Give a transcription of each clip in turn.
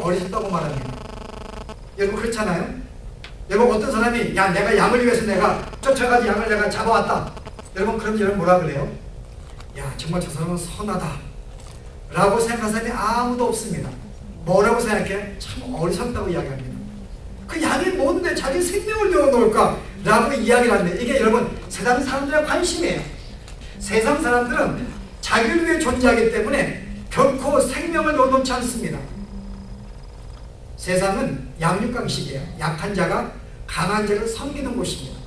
어리석다고 말합니다. 여러분 그렇잖아요? 여러분 어떤 사람이 야 내가 양을 위해서 내가 쫓아가지 양을 내가 잡아왔다. 여러분 그럼 여러분 뭐라 그래요? 야 정말 저 사람은 선하다 라고 생각하는 사람이 아무도 없습니다. 뭐라고 생각해? 참 어리석다고 이야기합니다. 그 양이 뭔데 자기 생명을 내어놓을까? 라고 이야기를 합니다. 이게 여러분 세상 사람들의 관심이에요. 세상 사람들은 자기를 위해 존재하기 때문에 결코 생명을 내어놓지 않습니다. 세상은 양육강식이에요. 약한 자가 강한 자를 섬기는 곳입니다.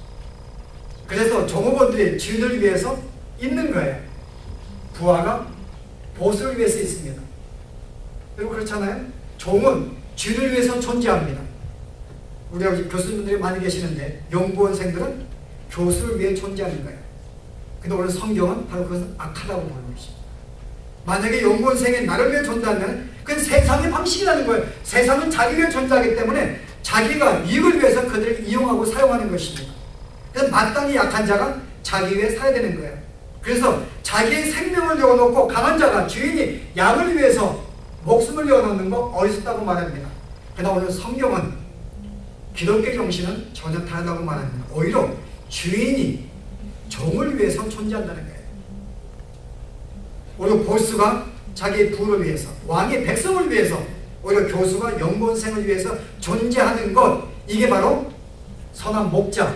그래서 종업원들이 주인을 위해서 있는 거예요. 부하가 보수를 위해서 있습니다. 여러분 그렇잖아요? 종은 주인을 위해서 존재합니다. 우리 교수님들이 많이 계시는데 연구원생들은 교수를 위해 존재하는 거예요. 근데 오늘 성경은 바로 그것은 악하다고 보는 것입니다. 만약에 연구원생이 나를 위해 존재하면 그건 세상의 방식이라는 거예요. 세상은 자기 위해 존재하기 때문에 자기가 이익을 위해서 그들을 이용하고 사용하는 것입니다. 그래서 마땅히 약한 자가 자기 위해 살아야 되는 거예요. 그래서 자기의 생명을 내어놓고 강한 자가 주인이 양을 위해서 목숨을 내어놓는 거 어리석다고 말합니다. 그러나 오늘 성경은 기독교 정신은 전혀 다르다고 말합니다. 오히려 주인이 종을 위해서 존재한다는 거예요. 오히려 보스가 자기의 부를 위해서, 왕의 백성을 위해서, 오히려 교수가 연구원생을 위해서 존재하는 것, 이게 바로 선한 목자,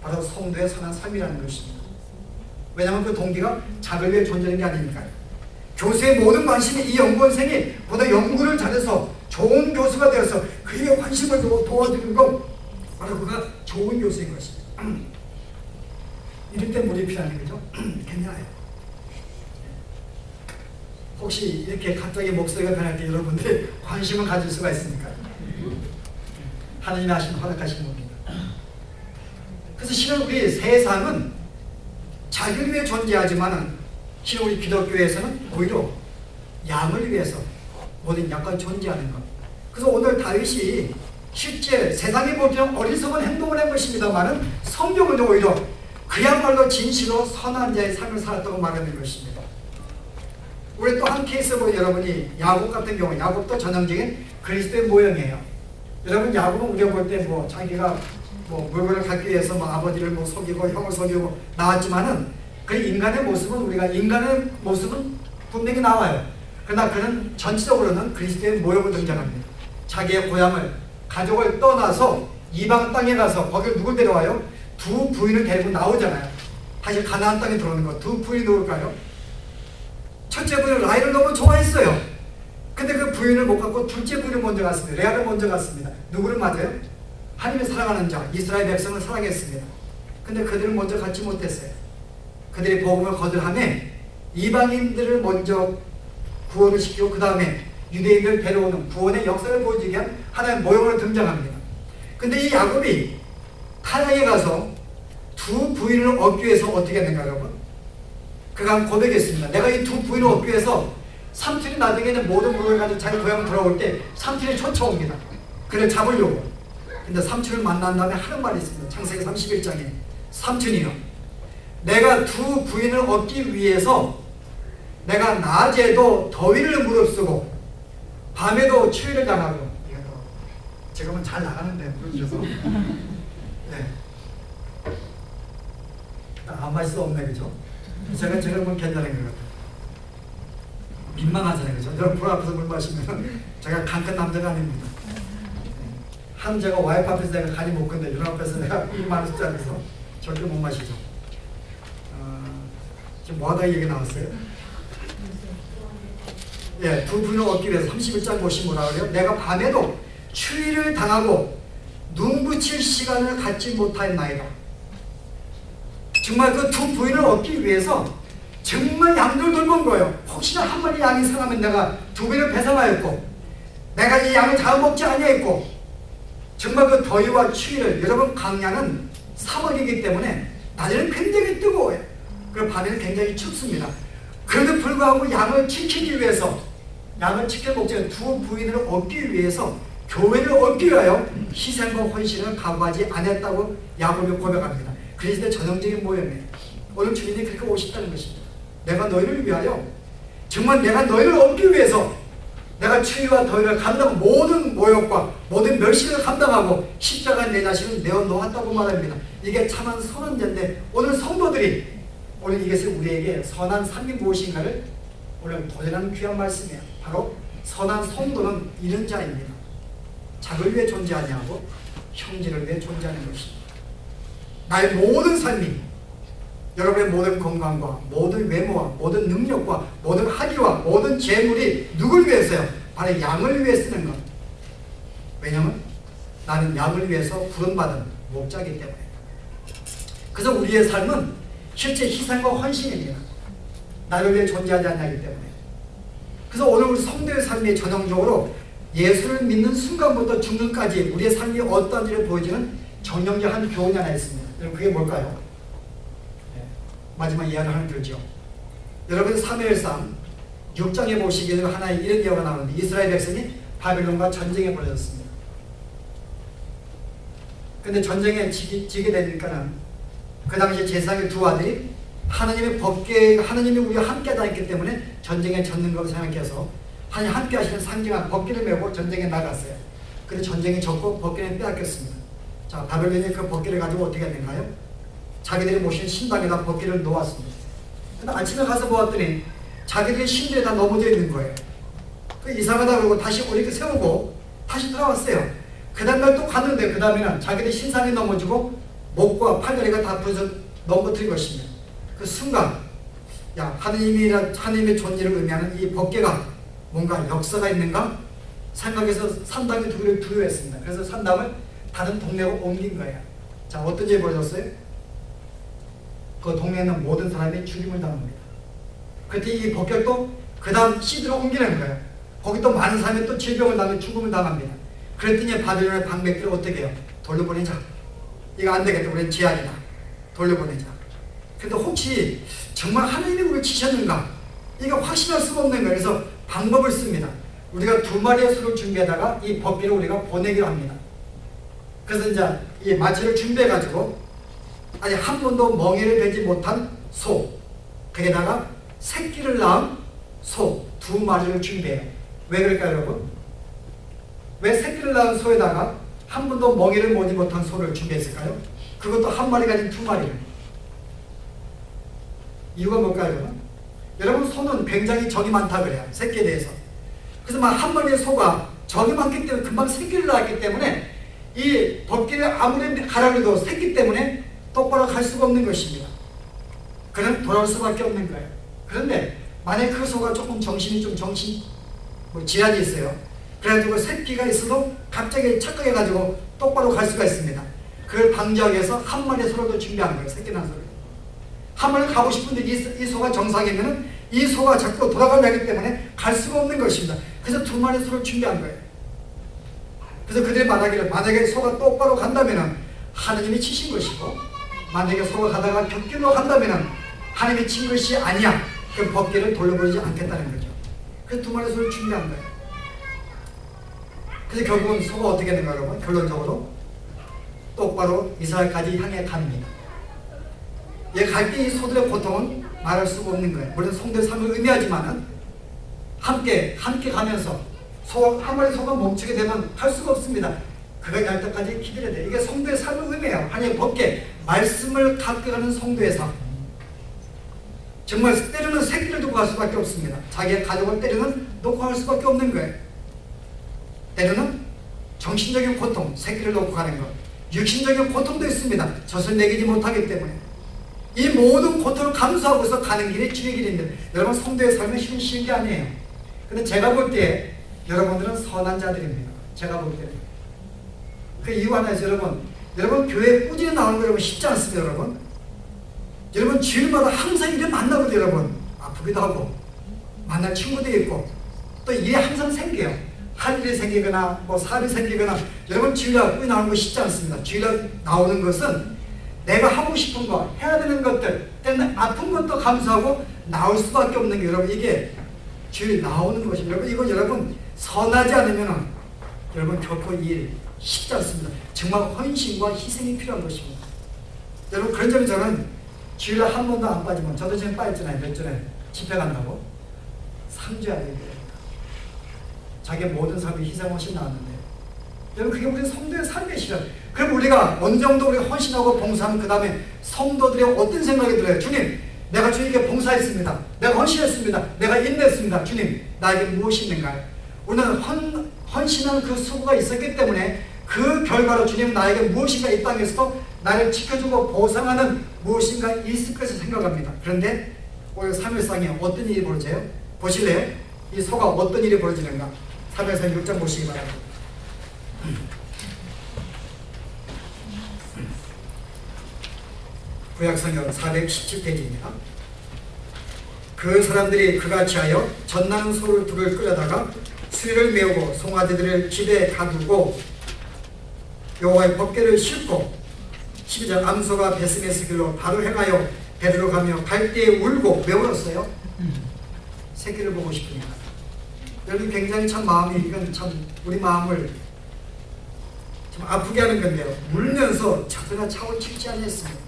바로 성도의 선한 삶이라는 것입니다. 왜냐하면 그 동기가 자기를 위해 존재하는 게 아니니까요. 교수의 모든 관심이 이 연구원생이 보다 연구를 잘해서 좋은 교수가 되어서 그에게 관심을 도와주는 것, 바로 그가 좋은 교수인 것입니다. 이럴 때 물이 필요하는 거죠. 괜찮아요. 혹시 이렇게 갑자기 목소리가 변할 때 여러분들이 관심을 가질 수가 있습니까? 하나님이 허락하시는 겁니다. 그래서 실은 우리 세상은 자기를 위해 존재하지만 실은 우리 기독교에서는 오히려 양을 위해서 모든 약간 존재하는 것. 그래서 오늘 다윗이 실제 세상에 보기에는 어리석은 행동을 한 것입니다만은 성경은 오히려 그야말로 진실로 선한 자의 삶을 살았다고 말하는 것입니다. 우리 또 한 케이스 보면 여러분이 야곱 같은 경우, 야곱도 전형적인 그리스도의 모형이에요. 여러분 야곱은 우리가 볼 때 뭐 자기가 뭐 물건을 갖기 위해서 뭐 아버지를 뭐 속이고 형을 속이고 나왔지만은 그 인간의 모습은 우리가 인간의 모습은 분명히 나와요. 그러나 그는 전체적으로는 그리스도의 모형으로 등장합니다. 자기의 고향을 가족을 떠나서 이방 땅에 가서 거기를 누굴 데려와요? 두 부인을 데리고 나오잖아요. 다시 가나안 땅에 들어오는 거. 두 부인이 누굴까요? 첫째 부인은 라헬을 너무 좋아했어요. 근데 그 부인을 못 갖고 둘째 부인을 먼저 갔습니다. 레아를 먼저 갔습니다. 누구를 맞아요? 하나님을 사랑하는 자, 이스라엘 백성을 사랑했습니다. 근데 그들을 먼저 갖지 못했어요. 그들이 복음을 거절하며 이방인들을 먼저 구원을 시키고 그 다음에 유대인을 데려오는 구원의 역사를 보여주기 위한 하나의 모형으로 등장합니다. 근데 이 야곱이 타락에 가서 두 부인을 얻기 위해서 어떻게 했는가 여러분? 그가 고백했습니다. 내가 이 두 부인을 얻기 위해서 삼촌이 나중에는 모든 물건을 가지고 자기 고향 돌아올 때 삼촌이 쫓아옵니다. 그를 잡으려고. 근데 삼촌을 만난 다음에 하는 말이 있습니다. 창세기 31장에 삼촌이요, 내가 두 부인을 얻기 위해서 내가 낮에도 더위를 무릅쓰고 밤에도 추위를 당하고, 지금은 잘 나가는데 물어주셔서 네. 아무 말 수 없네, 그죠? 제가 뭐 괜찮은 것 같아요. 민망하잖아요, 그죠? 여러분 불 앞에서 물 마시면 제가 강큰 남자가 아닙니다. 한 제가 와이프 앞에서 내가 간이 못 건데 이런 앞에서 내가 이 많은 숫자 앞에서 절대 못 마시죠. 지금 뭐하다 얘기 나왔어요? 예, 두 분을 얻기 위해서 31장 보시면 뭐라 그래요? 내가 밤에도 추위를 당하고 눈 붙일 시간을 갖지 못하였나이다. 정말 그 두 부인을 얻기 위해서 정말 양들 돌본 거예요. 혹시나 한 마리 양이 상하면 내가 두 부인을 배상하였고 내가 이 양을 잡아먹지 아니했고, 정말 그 더위와 추위를, 여러분 강야는 사막이기 때문에 낮에는 굉장히 뜨거워요. 그리고 밤에는 굉장히 춥습니다. 그래도 불구하고 양을 지키기 위해서, 양을 지켜먹지 않은 두 부인을 얻기 위해서, 교회를 얻기 위하여 희생과 헌신을 각오하지 않았다고 야곱이 고백합니다. 그리스도의 전형적인 모형이에요. 오늘 주님이 그렇게 오셨다는 것입니다. 내가 너희를 위하여, 정말 내가 너희를 얻기 위해서 내가 추위와 더위를 감당 모든 모욕과 모든 멸시를 감당하고 십자가에 내 자신을 내어놓았다고 말합니다. 이게 참한 선언자인데 오늘 성도들이 오늘 이것을 우리에게 선한 삶이 무엇인가를 오늘 도전하는 귀한 말씀이에요. 바로 선한 성도는 이런 자입니다. 자기를 위해 존재하지 않고 형제를 위해 존재하는 것입니다. 나의 모든 삶이 여러분의 모든 건강과 모든 외모와 모든 능력과 모든 학위와 모든 재물이 누굴 위해서요? 바로 양을 위해 쓰는 것. 왜냐하면 나는 양을 위해서 부름받은 목자이기 때문에. 그래서 우리의 삶은 실제 희생과 헌신입니다. 나를 위해 존재하지 않기 때문에. 그래서 오늘 우리 성도의 삶이 전형적으로 예수를 믿는 순간부터 죽는까지 우리의 삶이 어떠한지를 보여주는 정령적한 교훈이 하나 있습니다. 여러분 그게 뭘까요? 마지막 이야기를 하나 들죠. 여러분 사무엘상 6장에 보시기에는 하나의 이런 이야기가 나오는데 이스라엘 백성이 바빌론과 전쟁에 벌어졌습니다. 근데 전쟁에 지게 되니까는 그 당시 제사장의 두 아들이 하나님의 법궤, 하나님이 우리와 함께 다녔기 때문에 전쟁에 졌는 것을 생각해서 하나님 함께 하시는 상징한 법궤를 메고 전쟁에 나갔어요. 그런데 전쟁에 졌고 법궤는 빼앗겼습니다. 자, 바벨론이 그 법궤를 가지고 어떻게 했는가요? 자기들이 모신 신당에다 법궤를 놓았습니다. 근데 아침에 가서 보았더니 자기들의 신들에 다 넘어져 있는 거예요. 그 이상하다 그러고 다시 오리게 세우고 다시 돌아왔어요. 그 다음날 또 갔는데 그 다음에는 자기들 신상이 넘어지고 목과 팔다리가 다 부서 넘어뜨린 것입니다. 그 순간 야 하나님의 존재를 의미하는 이 법궤가 뭔가 역사가 있는가 생각해서 산당의 두기를 두려워했습니다. 그래서 산당을 다른 동네로 옮긴 거예요. 자, 어떤 일이 벌어졌어요? 그 동네에 있는 모든 사람이 죽임을 당합니다. 그때 이 법궤도 그 다음 시드로 옮기는 거예요. 거기 또 많은 사람이 또 질병을 당하고 죽음을 당합니다. 그랬더니 바빌론의 방백들을 어떻게 해요? 돌려보내자. 이거 안 되겠다. 우리는 제약이다. 돌려보내자. 근데 혹시 정말 하나님이 우리를 치셨는가? 이거 확신할 수가 없는 거예요. 그래서 방법을 씁니다. 우리가 2마리의 소를 준비하다가 이 법궤를 우리가 보내기로 합니다. 그래서 이제 이 마취를 준비해가지고 아직 한 번도 멍에를 베지 못한 소, 거기다가 새끼를 낳은 소 2마리를 준비해요. 왜 그럴까요, 여러분? 왜 새끼를 낳은 소에다가 한 번도 멍에를 보지 못한 소를 준비했을까요? 그것도 한 마리가 아닌 2마리를. 이유가 뭘까요, 여러분? 여러분, 소는 굉장히 적이 많다 그래요. 새끼에 대해서. 그래서 막 한 마리의 소가 적이 많기 때문에 금방 새끼를 낳았기 때문에 이 법궤를 아무리 가라 그래도 새끼 때문에 똑바로 갈 수가 없는 것입니다. 그럼 돌아올 수밖에 없는 거예요. 그런데 만약 그 소가 조금 정신이 질환이 있어요. 그래가지고 새끼가 있어도 갑자기 착각해가지고 똑바로 갈 수가 있습니다. 그걸 방지하기 위해서 한 마리의 소를 더 준비한 거예요. 새끼 난 소를. 한 마리 가고 싶은데 이 소가 정상이면은 이 소가 자꾸 돌아가려 하기 때문에 갈 수가 없는 것입니다. 그래서 2마리 소를 준비한 거예요. 그래서 그들이 말하기를 만약에 소가 똑바로 간다면은 하나님이 치신 것이고 만약에 소가 가다가 격길로 간다면은 하나님이 친 것이 아니야. 그 법궤를 돌려보내지 않겠다는 거죠. 그래서 2마리 소를 준비한 거예요. 그래서 결국은 소가 어떻게 되는가 여러분? 결론적으로 똑바로 이스라엘까지 향해 갑니다. 갈 때 이 소들의 고통은 말할 수가 없는 거예요. 물론 성도의 삶을 의미하지만은 함께 가면서 한 마리 소가 멈추게 되면 할 수가 없습니다. 그가 갈 때까지 기다려야 돼요. 이게 성도의 삶을 의미해요. 하나님의 법궤, 말씀을 갖고가는 성도의 삶. 정말 때로는 새끼를 두고 갈 수밖에 없습니다. 자기의 가족을 때로는 놓고 갈 수밖에 없는 거예요. 때로는 정신적인 고통, 새끼를 놓고 가는 것, 육신적인 고통도 있습니다. 젖을 먹이지 못하기 때문에. 이 모든 고통을 감수하고서 가는 길이 주의 길입니다. 여러분, 성도의 삶은 쉬운 게 아니에요. 근데 제가 볼 때 여러분들은 선한 자들입니다. 제가 볼 때는. 그 이유 하나 있어요. 여러분 교회에 꾸준히 나오는 거 여러분 쉽지 않습니다. 여러분 주일마다 항상 일을 만나거든요. 여러분 아프기도 하고 만날 친구도 있고 또 일이 항상 생겨요. 할 일이 생기거나 뭐 사업이 생기거나 여러분 주일날 꾸준히 나오는 거 쉽지 않습니다. 주일날 나오는 것은 내가 하고 싶은 거 해야 되는 것들 때문에 아픈 것도 감수하고 나올 수밖에 없는 게 여러분 이게 주일 나오는 것입니다. 여러분 선하지 않으면 여러분 결코 이 일 쉽지 않습니다. 정말 헌신과 희생이 필요한 것입니다. 여러분 그런 점에 저는 주일날 한 번도 안 빠지면 저도 지금 빠졌잖아요. 몇 전에 집회 간다고 3주에 안 됩니다. 자기의 모든 삶을 희생하신 나왔는데, 여러분 그게 우리 성도의 삶의 실현. 그럼 우리가 어느 정도 우리가 헌신하고 봉사하면 그 다음에 성도들이 어떤 생각이 들어요? 주님, 내가 주님께 봉사했습니다. 내가 헌신했습니다. 내가 인내했습니다. 주님, 나에게 무엇이 있는가요? 우리는 헌신하는 그 수고가 있었기 때문에 그 결과로 주님 나에게 무엇인가 이 땅에서도 나를 지켜주고 보상하는 무엇인가 있을 것을 생각합니다. 그런데 오늘 사무엘상에 어떤 일이 벌어져요? 보실래요? 이 소가 어떤 일이 벌어지는가? 사무엘상 6장 보시기 바랍니다. 구약성경 417페이지입니다. 그 사람들이 그같이 하여 젖나는 소를 둘을 끌어다가 수위를 메우고 송아지들을 집에 가두고 여호와의 법궤를 싣고 12절 암소가 베스메스 길로 바로 행하여 베드로 가며 갈 때에 울고 왜 울었어요? 새끼를 보고 싶으니까. 여러분 굉장히 참 마음이 이건 참 우리 마음을 좀 아프게 하는 건데요. 울면서 자꾸나 차고 칠지 않았습니다.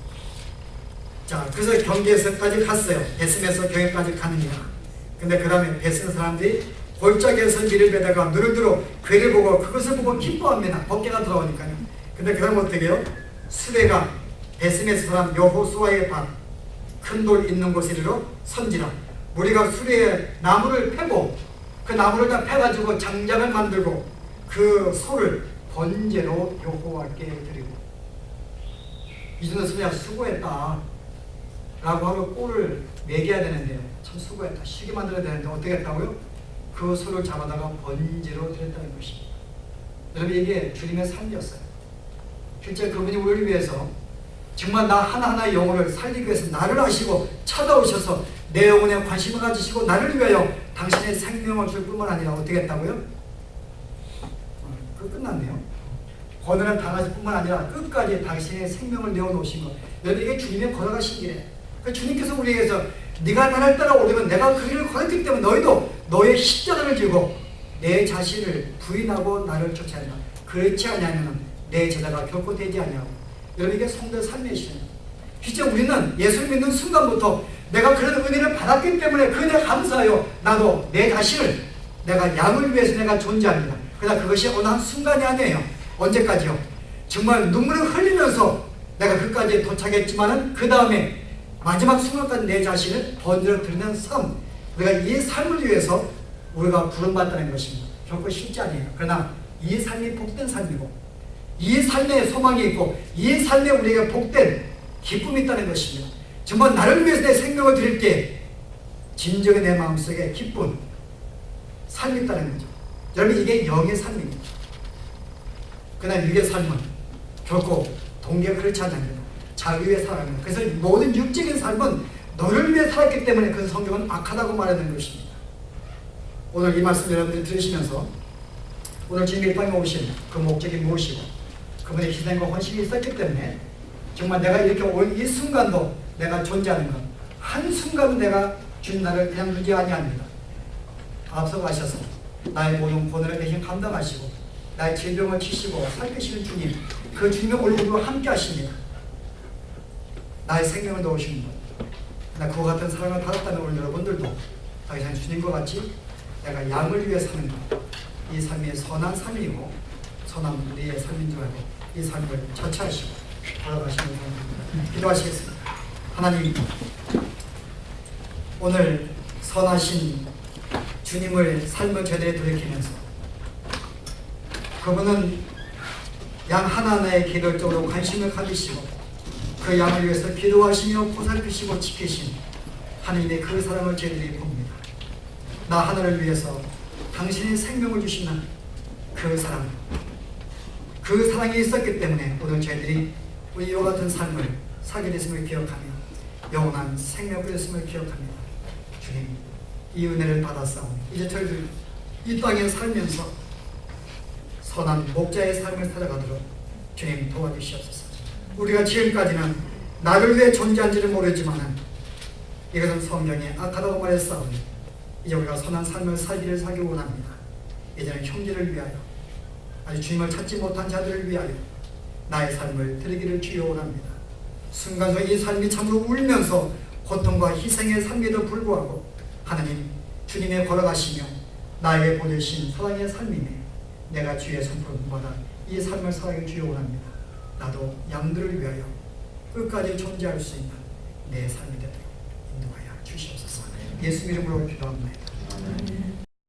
자, 그래서 경계에서까지 갔어요. 베스메서 경계까지 가느니라. 근데 그 다음에 베스메 사람들이 골짜기에서 밀을 베다가 누르두루 괴를 보고 그것을 보고 기뻐합니다. 법궤가 들어오니까요. 근데 그 다음 어떻게 해요? 수레가 베스메스 사람 여호수아의 밭 큰 돌 있는 곳에 이르러 선지라. 우리가 수레에 나무를 패고 그 나무를 다 패가지고 장작을 만들고 그 소를 번제로 여호와께 드리고, 이전에 수레가 수고했다 라고 하고 꼴을 매겨야 되는데요. 참 수고했다, 쉬게 만들어야 되는데 어떻게 했다고요? 그 소를 잡아다가 번제로 드렸다는 것입니다. 여러분 이게 주님의 삶이었어요. 실제 그분이 우리를 위해서 정말 나 하나하나의 영혼을 살리기 위해서 나를 아시고 찾아오셔서 내 영혼에 관심을 가지시고 나를 위하여 당신의 생명을 줄 뿐만 아니라 어떻게 했다고요? 그 끝났네요. 고난을 당하실 뿐만 아니라 끝까지 당신의 생명을 내어놓으신 것. 여러분 이게 주님의 걸어가신 길이에요. 주님께서 우리에게서 네가 나를 따라오려면 내가 그 길을 걸었기 때문에 너희도 너의 십자가를 지고 내 자신을 부인하고 나를 쫓아야 한다. 그렇지 않으면 내 제자가 결코 되지 않냐고. 여러분 이게 성도의 삶의 시간입니다. 진짜 우리는 예수를 믿는 순간부터 내가 그런 은혜를 받았기 때문에 그 은혜 감사하여 나도 내 자신을 내가 양을 위해서 내가 존재합니다. 그러나 그것이 어느 한 순간이 아니에요. 언제까지요? 정말 눈물을 흘리면서 내가 그까지 도착했지만은 그 다음에 마지막 순간까지 내 자신을 번지러 드리는 삶, 우리가 이 삶을 위해서 우리가 부름받다는 것입니다. 결코 쉽지 않아요. 그러나 이 삶이 복된 삶이고 이 삶에 소망이 있고 이 삶에 우리에게 복된 기쁨이 있다는 것입니다. 정말 나를 위해서 내 생명을 드릴 때 진정의 내 마음속에 기쁜 삶이 있다는 거죠. 여러분 이게 영의 삶입니다. 그러나 육의 삶은 결코 동기가 그렇지 않습니다. 자기 위해 살아갑니다. 그래서 모든 육적인 삶은 너를 위해 살았기 때문에 그 성경은 악하다고 말하는 것입니다. 오늘 이 말씀 여러분들이 들으시면서 오늘 주님이 이 땅에 오신 그 목적이 무엇이고 그분의 희생과 헌신이 있었기 때문에 정말 내가 이렇게 온 이 순간도 내가 존재하는 것, 한순간도 내가 주님 나를 그냥 두지 아니합니다. 앞서가셔서 나의 모든 고난을 대신 감당하시고 나의 질병을 치시고 살피시는 주님, 그 주님의 얼굴과 함께 하십니다. 나의 생명을 넣으시는 것, 나 그와 같은 사랑을 받았다는 오늘 여러분들도 더 이상 주님과 같이 내가 양을 위해 사는 것, 이 삶이 선한 삶이고 선한 우리의 삶인 줄 알고 이 삶을 자처하시고 걸어가시는 바랍니다. 기도하시겠습니다. 하나님, 오늘 선하신 주님을 삶을 제대로 돌이키면서 그분은 양 하나하나에 개별적으로 관심을 가지시고 그 양을 위해서 기도하시며 보살피시고 지키신 하나님의 그 사랑을 저희들이 봅니다. 나 하나를 위해서 당신의 생명을 주시는 그 사랑, 그 사랑이 있었기 때문에 오늘 저희들이 우리 이와 같은 삶을 살게 됐음을 기억하며 영원한 생명을 됐음을 기억합니다. 주님, 이 은혜를 받았사오니 이제 저희들 이 땅에 살면서 선한 목자의 삶을 살아가도록 주님 도와주시옵소서. 우리가 지금까지는 나를 위해 존재한지를 모르지만 이것은 성경에 악하다고 말했사오니 이제 우리가 선한 삶을 살기를 살기 원합니다. 이제는 형제를 위하여 아직 주님을 찾지 못한 자들을 위하여 나의 삶을 드리기를 주여 원합니다. 순간적인 이 삶이 참으로 울면서 고통과 희생의 삶에도 불구하고 하나님 주님의 걸어가시며 나에게 보내신 사랑의 삶이네. 내가 주의 선포받아 이 삶을 살아가기 주여 원합니다. 나도 양들을 위하여 끝까지 존재할 수 있는 내 삶이 되도록 인도하여 주시옵소서. 예수 이름으로 기도합니다.